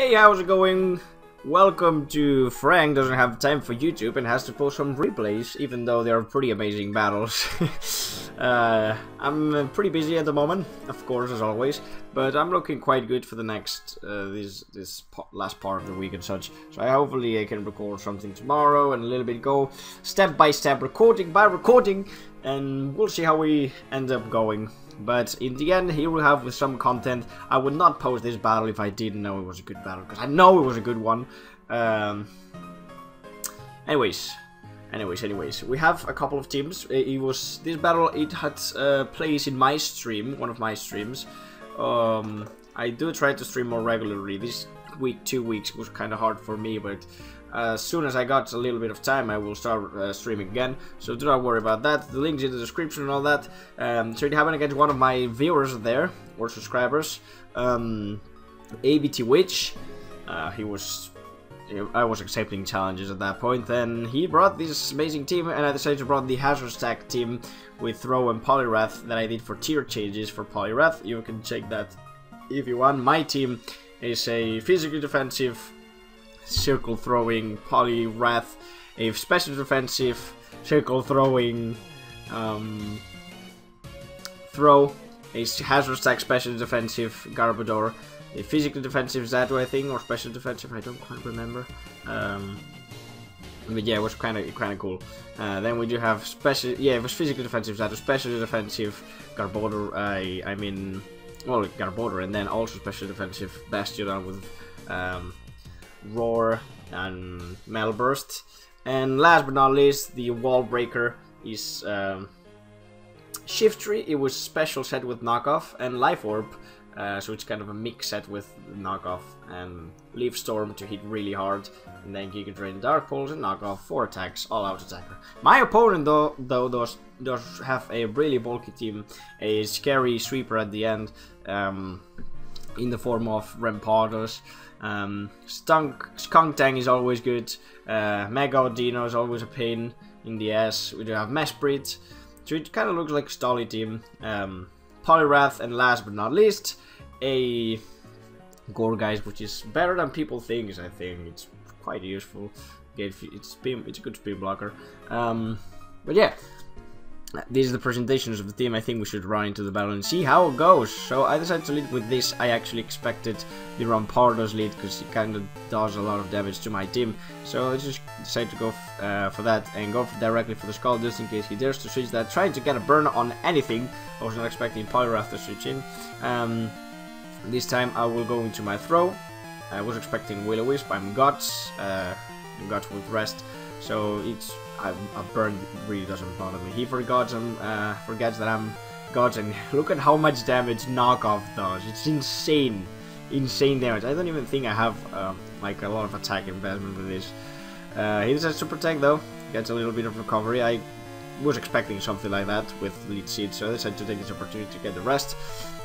Hey, how's it going? Welcome to Frank doesn't have time for YouTube and has to post some replays, even though they're pretty amazing battles. I'm pretty busy at the moment, of course, as always, but I'm looking quite good for the next, last part of the week and such. So hopefully I can record something tomorrow and a little bit go step by step, recording by recording, and we'll see how we end up going. But in the end, here we have with some content. I would not post this battle if I didn't know it was a good battle, because I know it was a good one. Anyways, we have a couple of teams. This battle. It had place in my stream, one of my streams. I do try to stream more regularly. This week, 2 weeks was kind of hard for me, but as soon as I got a little bit of time, I will start streaming again, so do not worry about that. The link's in the description and all that. So it happened against one of my viewers there, or subscribers, ABT Witch. I was accepting challenges at that point, and he brought this amazing team, and I decided to bring the Hazard Stack team with Throw and Poliwrath that I did for tier changes for Poliwrath. You can check that if you want. My team is a physically defensive circle throwing Poliwrath, a special defensive circle throwing Throw, a Hazard Stack special defensive Garbodor, a physically defensive Zato, I think, or special defensive, I don't quite remember. But yeah, it was kind of cool. Then we do have special, yeah, it was physically defensive Zato, special defensive Garbodor, I mean, well, Garbodor, and then also special defensive Bastion with Roar and Melburst. And last but not least, the Wall Breaker is Shiftry. It was special set with Knockoff and Life Orb, so it's kind of a mix set with Knockoff and Leaf Storm to hit really hard, and then Giga Drain, Dark Pulse, and Knockoff 4 attacks, all out attacker. My opponent though does have a really bulky team, a scary sweeper at the end, in the form of Rampardos. Skunk Tang is always good. Mega Dino is always a pain in the ass. We do have Mesprit, so it kind of looks like a Stolly team. Poliwrath, and last but not least, a Gourgeist, which is better than people think. I think it's quite useful. It's a good speed blocker. But yeah. These are the presentations of the team. I think we should run into the battle and see how it goes. So I decided to lead with this. I actually expected the Rampardos lead because he kind of does a lot of damage to my team. So I just decided to go for that and go directly for the Skull just in case he dares to switch that. Trying to get a burn on anything. I was not expecting Poliwrath to switch in. This time I will go into my Throw. I was expecting Will-O-Wisp. I'm Guts. Guts with Rest. So it's... a burn really doesn't bother me. He forgets that I'm Gods, and look at how much damage Knockoff does. It's insane. Insane damage. I don't even think I have like a lot of attack investment with this. He decides to protect though. Gets a little bit of recovery. I was expecting something like that with Lead Seed, so I decided to take this opportunity to get the rest,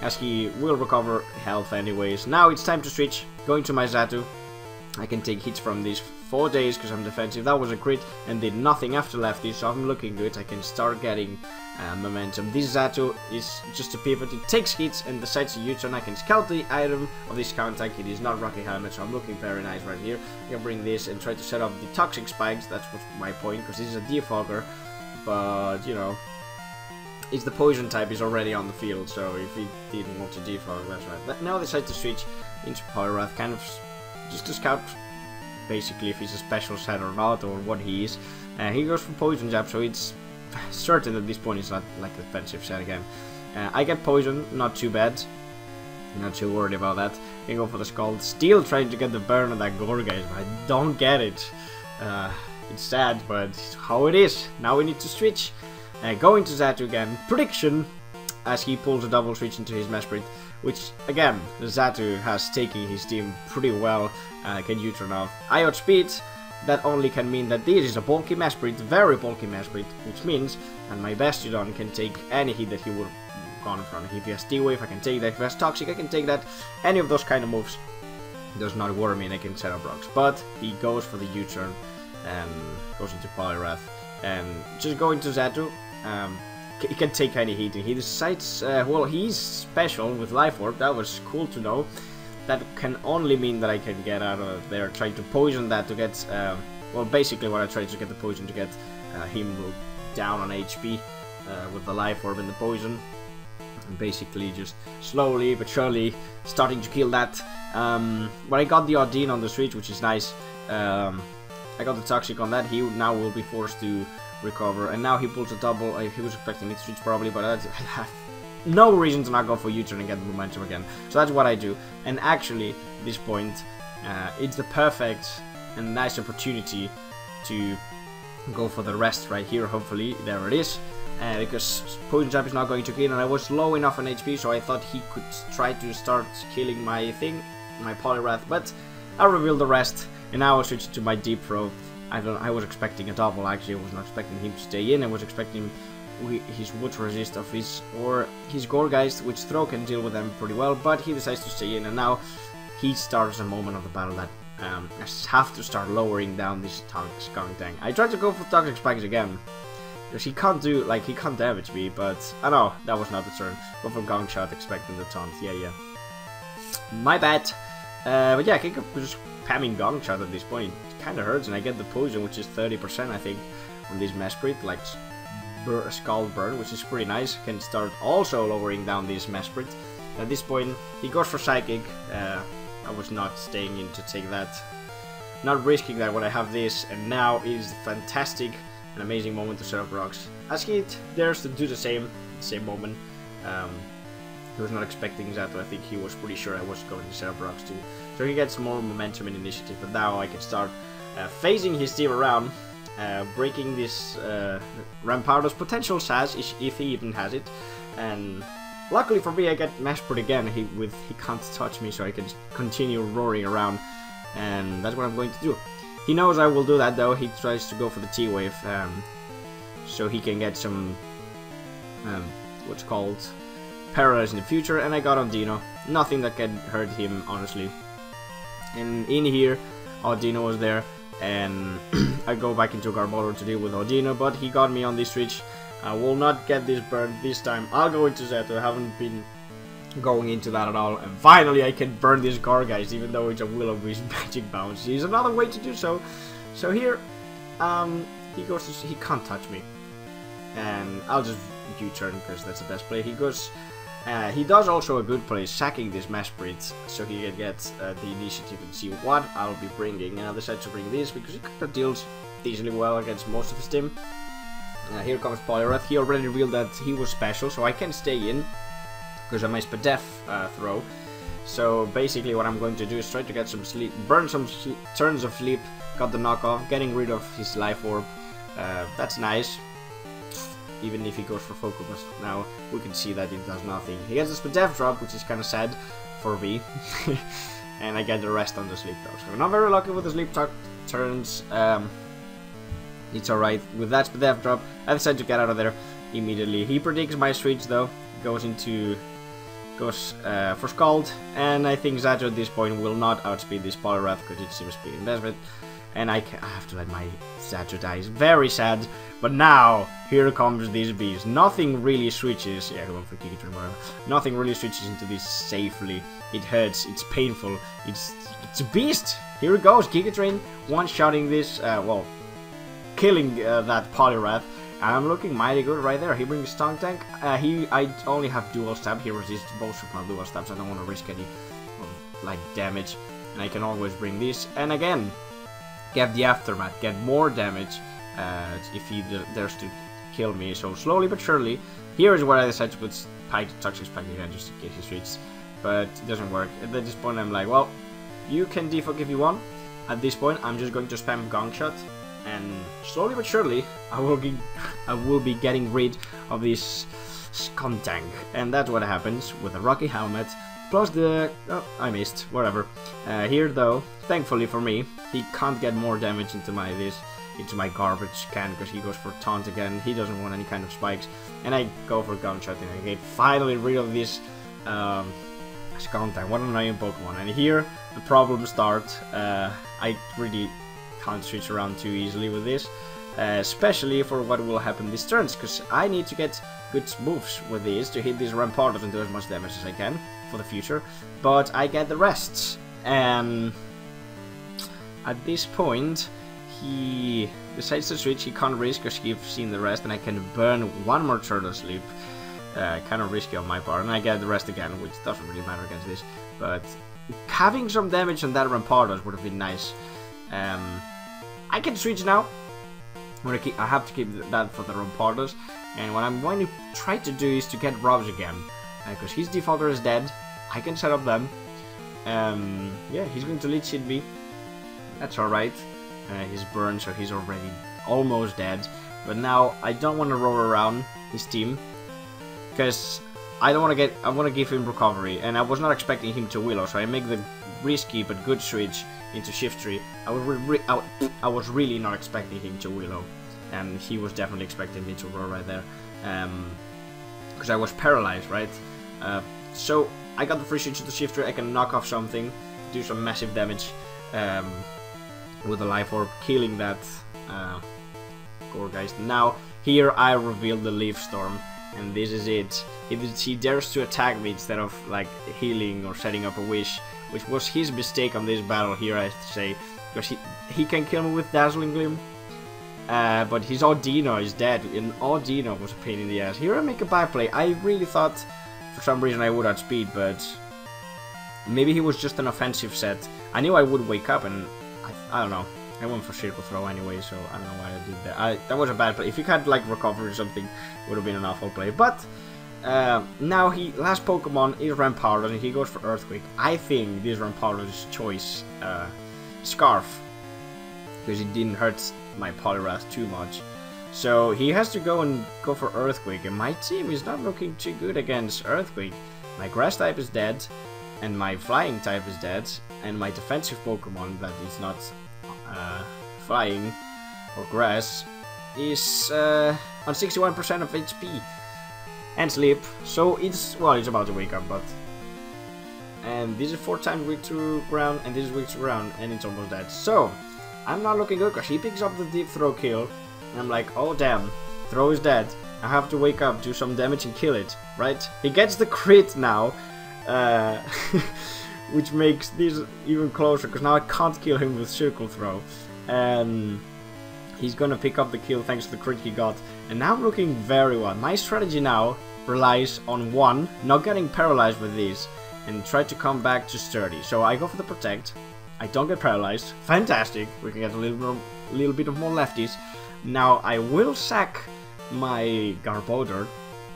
as he will recover health anyways. Now it's time to switch. Going to my Zato. I can take hits from these 4 days because I'm defensive. That was a crit and did nothing after lefty, so I'm looking good. I can start getting momentum. This Zato is just a pivot. It takes hits and decides to U-turn. I can scout the item of this contact. It is not Rocky Helmet, so I'm looking very nice right here. I can bring this and try to set up the Toxic Spikes. That's my point, because this is a Defogger, but you know, it's the poison type is already on the field, so if he didn't want to defog, that's right. But now I decide to switch into Poliwrath, kind of just to scout basically if he's a special set or not, or what he is. He goes for Poison Jab, so it's certain at this point it's not like a defensive set again. I get Poison, not too bad. Not too worried about that. I can go for the Skull. Still trying to get the burn on that Gourgeist, but I don't get it. It's sad, but it's how it is. Now we need to switch. Going to Zato again. Prediction, as he pulls a double switch into his Mesprit, which again, Zato has taken his team pretty well. Can U-turn off. I outspeed. That only can mean that this is a bulky Mesprit, very bulky Mesprit, which means that my Bastiodon can take any hit that he would have gone from. If he has T-Wave, I can take that. If he has Toxic, I can take that. Any of those kind of moves does not worry me, and I can set up rocks. But he goes for the U-turn and goes into Poliwrath. And just going to Zato, he can take any hit. He decides, well, he's special with Life Orb. That was cool to know. that can only mean that I can get out of there, trying to poison that to get, well, basically what I tried to get the poison to get him down on HP with the life orb and the poison. And basically just slowly but surely starting to kill that. But I got the Odin on the switch, which is nice. I got the Toxic on that. He now will be forced to recover, and now he pulls a double. He was expecting mid switch probably, but I have no reason to not go for U-turn and get the momentum again. So that's what I do. And actually, at this point, it's the perfect and nice opportunity to go for the rest right here. Hopefully, there it is. Because Poison Jab is not going to kill, and I was low enough on HP, so I thought he could try to start killing my thing, my Poliwrath, but I revealed the rest, and now I switched to my Deep Throw. I was expecting a double, actually. I was not expecting him to stay in. I was expecting his Water Resist of his, or his Gourgeist, which Throw can deal with them pretty well, but he decides to stay in, and now he starts a moment of the battle that I have to start lowering down this Skunk Tank. I tried to go for Toxic Spikes again, because he can't do, like, he can't damage me, but I know, that was not the turn. Go for Gong Shot, expecting the taunt, yeah. My bad. But yeah, I think I'm just spamming Gong Shot at this point. It kinda hurts, and I get the poison, which is 30%, I think, on this Mesprit, like, Scald Burn, which is pretty nice. Can start also lowering down this Mesprit. At this point, he goes for Psychic. I was not staying in to take that. Not risking that when I have this, and now is fantastic. An amazing moment to set up rocks. As he dares to do the same moment. He was not expecting that, but I think he was pretty sure I was going to set up rocks too. So he gets more momentum in initiative, but now I can start phasing his team around, breaking this Rampardo's potential sash, if he even has it. And luckily for me, I get Mesprit again. He can't touch me, so I can continue roaring around, and that's what I'm going to do. He knows I will do that though. He tries to go for the T-Wave, so he can get some, what's called, Paralysis in the future, and I got on Dino. Nothing that can hurt him, honestly. And in here, Audino was there, and I go back into Garbodor to deal with Audino, but he got me on this switch. I will not get this burn this time. I'll go into Zeto. I haven't been going into that at all, and finally I can burn this Gourgeist, even though it's a Will-O-Wisp magic bounce. He's another way to do so. So here, he can't touch me, and I'll just U-turn because that's the best play. He does also a good play, sacking this Mesprit, so he can get the initiative and see what I'll be bringing. And I decided to bring this because he kind of deals decently well against most of his team. Here comes Poliwrath. He already revealed that he was special, so I can stay in because of my Spadef throw. So basically what I'm going to do is try to get some sleep, burn some turns of sleep, got the knockoff, getting rid of his life orb. That's nice. Even if he goes for Focus now, we can see that it does nothing. He gets a Spadef drop, which is kind of sad for me. And I get the rest on the sleep though. So not very lucky with the sleep turns. It's alright. With that Spadef drop, I decided to get out of there immediately. He predicts my switch though. Goes for Scald, and I think Zato at this point will not outspeed this Poliwrath because it seems to be investment, and I have to let my Zato die. It's very sad, but now here comes these bees. Nothing really switches. Yeah, going for Gigatron, whatever. Nothing really switches into this safely. It hurts. It's painful. It's a beast. Here it goes. Gigatrain one-shotting this. Well, killing that Poliwrath. I'm looking mighty good right there. He brings Stunk Tank. I only have dual stab. He resists both of my dual stabs. I don't want to risk any like damage, and I can always bring this. And again, get the aftermath, get more damage if he dares to kill me. So slowly but surely, here is where I decide to put Toxic Spike again just in case he switches, but it doesn't work. At this point, I'm like, well, you can defog if you want. At this point, I'm just going to spam Gong Shot. And slowly but surely, I will be getting rid of this Skunk Tank, and that's what happens with a Rocky Helmet. Plus the I missed, whatever. Here though, thankfully for me, he can't get more damage into my garbage can because he goes for taunt again. He doesn't want any kind of spikes, and I go for Gunshot, and I get finally rid of this Skunk Tank. What an annoying Pokemon! And here the problems start. I really can't switch around too easily with this. especially for what will happen these turns, because I need to get good moves with these to hit these rampardos and do as much damage as I can for the future, but I get the rests, and at this point he decides to switch. He can't risk because he's seen the rest, and I can burn one more turtle sleep. Kind of risky on my part, and I get the rest again, which doesn't really matter against this, but having some damage on that rampardos would have been nice. I can switch now. I have to keep that for the rampardos, and what I'm going to try to do is to get Robs again, because his defaulter is dead. I can set up them. Yeah, he's going to lead seed me. That's alright. He's burned, so he's already almost dead. But now I don't want to roll around his team, because I want to give him recovery, and I was not expecting him to willow, so I make the risky but good switch into shift tree. I was really not expecting him to willow, and he was definitely expecting me to roll right there, because I was paralyzed, right? So I got the free switch to the shift tree. I can knock off something, do some massive damage with the life orb, killing that Gourgeist. Now here I reveal the Leaf Storm, and this is it. He dares to attack me instead of like healing or setting up a wish, which was his mistake on this battle here, I have to say, because he can kill me with Dazzling Gleam, but his Audino is dead, and Audino was a pain in the ass. Here I make a byplay. I really thought for some reason I would outspeed, but maybe he was just an offensive set. I knew I would wake up, and I don't know. I went for Circle Throw anyway, so I don't know why I did that. That was a bad play. If he had like recovery or something, it would have been an awful play. But now last Pokemon is Rampardos, and he goes for Earthquake. I think this Rampardos' choice Scarf, because it didn't hurt my Poliwrath too much. So he has to go for Earthquake, and my team is not looking too good against Earthquake. My Grass type is dead, and my Flying type is dead, and my defensive Pokemon that is not Flying or Grass is on 61% of HP and sleep, so it's about to wake up, but and this is 4 times weak to ground, and this is weak to ground, and it's almost dead. So I'm not looking good, because he picks up the Deep Throw kill, and I'm like, oh damn, Throw is dead. I have to wake up, do some damage, and kill it, right? He gets the crit now, which makes this even closer, because now I can't kill him with Circle Throw, and he's gonna pick up the kill thanks to the crit he got, and now I'm looking very well. My strategy now relies on 1, not getting paralyzed with these, and try to come back to sturdy. So I go for the Protect, I don't get paralyzed, fantastic, we can get a little bit of more lefties. Now I will sack my Garbodor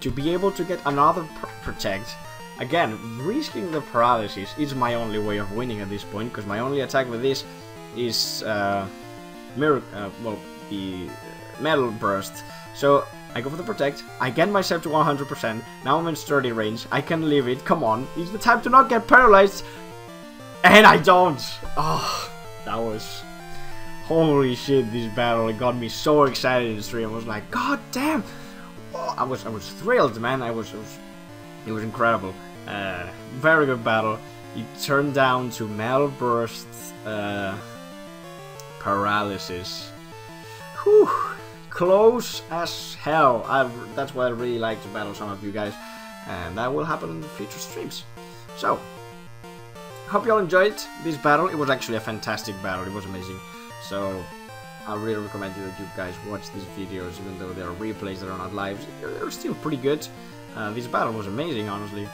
to be able to get another Protect. Again, risking the Paralysis is my only way of winning at this point, because my only attack with this is the Metal Burst. So I go for the Protect, I get myself to 100%, now I'm in sturdy range, I can leave it, come on, it's the time to not get paralyzed, and I don't! Oh, that was... Holy shit, this battle, it got me so excited in the stream. I was like, god damn! Oh, I was thrilled, man. It was incredible. Very good battle. It turned down to Metal Burst, Paralysis. Whew, close as hell. That's why I really like to battle some of you guys, and that will happen in the future streams. So, hope you all enjoyed this battle. It was actually a fantastic battle. It was amazing. So, I really recommend that you guys watch these videos, even though there are replays that are not live. They're still pretty good. This battle was amazing, honestly.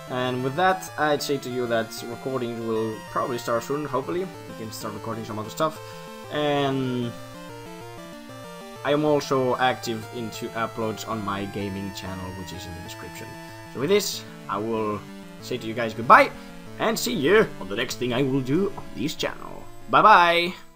And with that, I'd say to you that recordings will probably start soon, hopefully. We can start recording some other stuff. And I am also active into uploads on my gaming channel, which is in the description. So with this, I will say to you guys goodbye, and see you on the next thing I will do on this channel. Bye bye!